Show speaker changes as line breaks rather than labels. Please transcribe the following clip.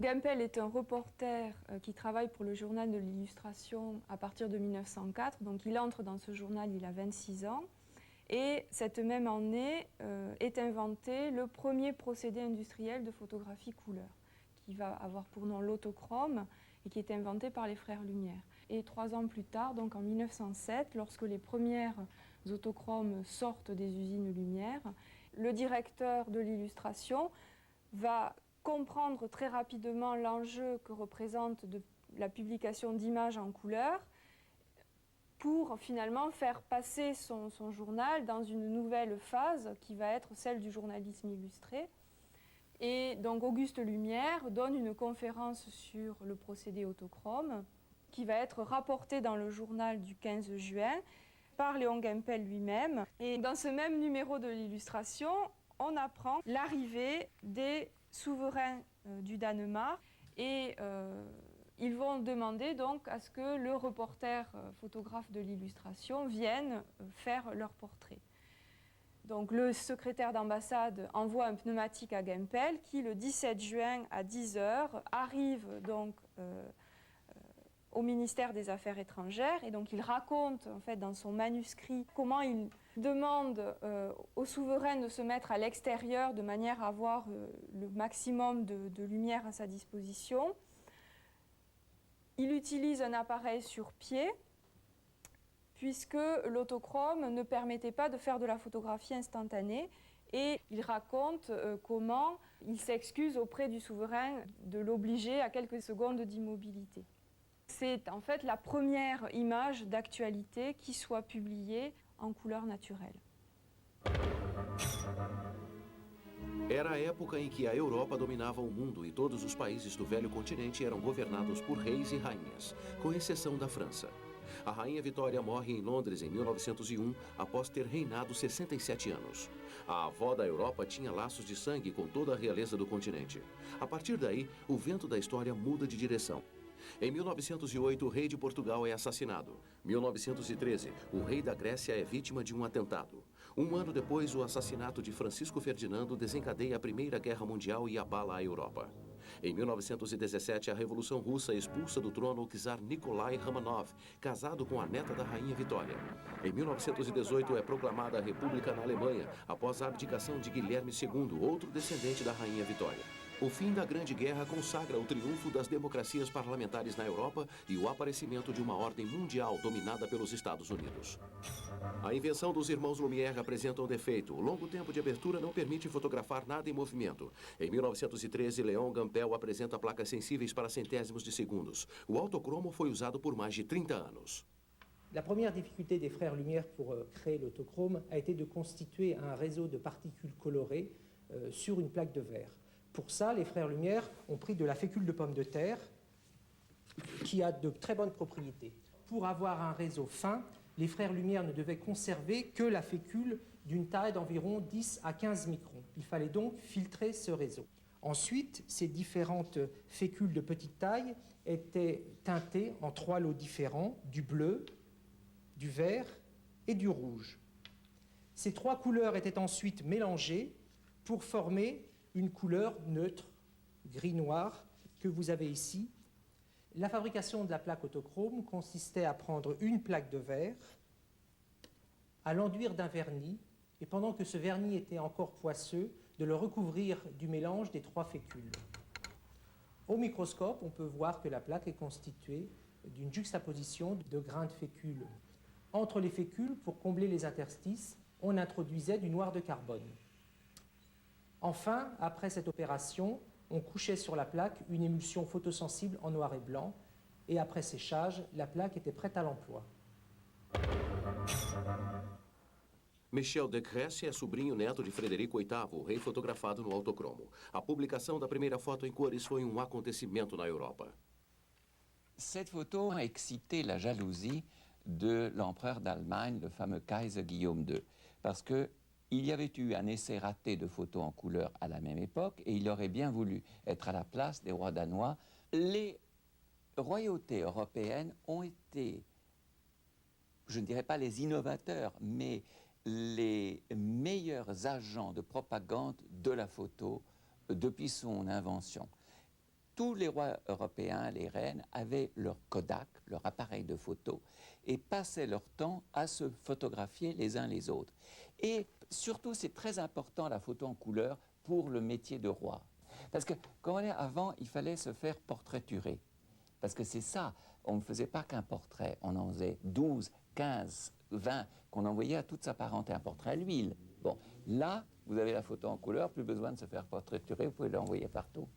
Gempel est un reporter qui travaille pour le journal de l'Illustration à partir de 1904. Donc il entre dans ce journal, il a 26 ans. Et cette même année est inventé le premier procédé industriel de photographie couleur, qui va avoir pour nom l'autochrome et qui est inventé par les frères Lumière. Et 3 ans plus tard, donc en 1907, lorsque les premières autochromes sortent des usines Lumière, le directeur de l'Illustration va comprendre très rapidement l'enjeu que représente la publication d'images en couleur pour finalement faire passer son journal dans une nouvelle phase qui va être celle du journalisme illustré. Et donc Auguste Lumière donne une conférence sur le procédé autochrome qui va être rapportée dans le journal du 15 juin par Léon Gempel lui-même. Et dans ce même numéro de l'Illustration, on apprend l'arrivée des souverains du Danemark et ils vont demander donc à ce que le reporter photographe de l'Illustration vienne faire leur portrait. Donc le secrétaire d'ambassade envoie un pneumatique à Gempel qui, le 17 juin à 10h, arrive donc au ministère des Affaires étrangères. Et donc il raconte en fait dans son manuscrit comment il demande aux souverains de se mettre à l'extérieur de manière à avoir le maximum de lumière à sa disposition. Il utilise un appareil sur pied puisque l'autochrome ne permettait pas de faire de la photographie instantanée. Et il raconte comment il s'excuse auprès du souverain de l'obliger à quelques secondes d'immobilité. C'est en fait la première image d'actualité qui soit publiée en couleur naturelle.
Era a época em que a Europa dominava o mundo e todos os países do velho continente eram governados por reis e rainhas, com exceção da França. A rainha Vitória morre em Londres em 1901, após ter reinado 67 anos. A avó da Europa tinha laços de sangue com toda a realeza do continente. A partir daí, o vento da história muda de direção. Em 1908, o rei de Portugal é assassinado. 1913, o rei da Grécia é vítima de um atentado. Um ano depois, o assassinato de Francisco Ferdinando desencadeia a Primeira Guerra Mundial e abala a Europa. Em 1917, a Revolução Russa expulsa do trono o czar Nikolai Romanov, casado com a neta da rainha Vitória. Em 1918, é proclamada a República na Alemanha, após a abdicação de Guilherme II, outro descendente da rainha Vitória. O fim da Grande Guerra consagra o triunfo das democracias parlamentares na Europa e o aparecimento de uma ordem mundial dominada pelos Estados Unidos. A invenção dos irmãos Lumière apresenta um defeito. O longo tempo de abertura não permite fotografar nada em movimento. Em 1913, Léon Gempel apresenta placas sensíveis para centésimos de segundos. O autocromo foi usado por mais de 30 anos.
La première difficulté des frères Lumière pour créer l'autochrome a été de constituer un réseau de particules colorées sur une plaque de verre. Pour ça, les frères Lumière ont pris de la fécule de pomme de terre qui a de très bonnes propriétés. Pour avoir un réseau fin, les frères Lumière ne devaient conserver que la fécule d'une taille d'environ 10 à 15 microns. Il fallait donc filtrer ce réseau. Ensuite, ces différentes fécules de petite taille étaient teintées en 3 lots différents, du bleu, du vert et du rouge. Ces 3 couleurs étaient ensuite mélangées pour former une couleur neutre, gris-noir, que vous avez ici. La fabrication de la plaque autochrome consistait à prendre une plaque de verre, à l'enduire d'un vernis, et pendant que ce vernis était encore poisseux, de le recouvrir du mélange des 3 fécules. Au microscope, on peut voir que la plaque est constituée d'une juxtaposition de grains de fécule. Entre les fécules, pour combler les interstices, on introduisait du noir de carbone. Enfin, après cette opération, on couchait sur la plaque une émulsion photosensible en noir et blanc, et après séchage, la plaque était prête à l'emploi.
Michel de Cresse é sobrinho neto de Frederico VIII, o rei fotografado no autocromo. A publicação da primeira foto em cores foi um acontecimento na Europa.
Cette photo a excité la jalousie de l'empereur d'Allemagne, le fameux Kaiser Guillaume II, parce que il y avait eu un essai raté de photos en couleur à la même époque et il aurait bien voulu être à la place des rois danois. Les royautés européennes ont été, je ne dirais pas les innovateurs, mais les meilleurs agents de propagande de la photo depuis son invention. tous les rois européens, les reines, avaient leur Kodak, leur appareil de photo, et passaient leur temps à se photographier les uns les autres. Et surtout, c'est très important la photo en couleur pour le métier de roi. Parce que, comme on est avant, il fallait se faire portraiturer. Parce que c'est ça, on ne faisait pas qu'un portrait, on en faisait 12, 15, 20, qu'on envoyait à toute sa parenté, un portrait à l'huile. Bon, là, vous avez la photo en couleur, plus besoin de se faire portraiturer, vous pouvez l'envoyer partout.